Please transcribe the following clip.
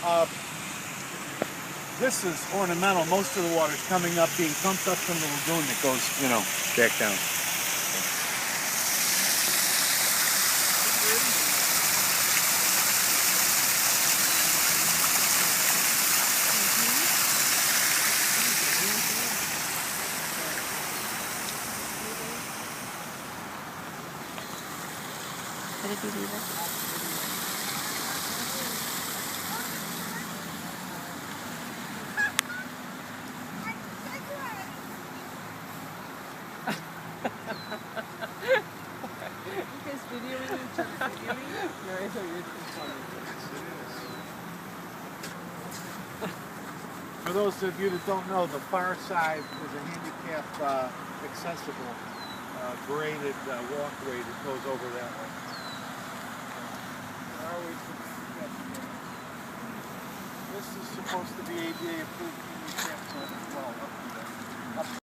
Uh, this is ornamental. Most of the water is coming up, being pumped up from the lagoon that goes, back down. What did you leave us? For those of you that don't know, the far side is a handicap accessible graded walkway that goes over that way. This is supposed to be ADA approved handicap.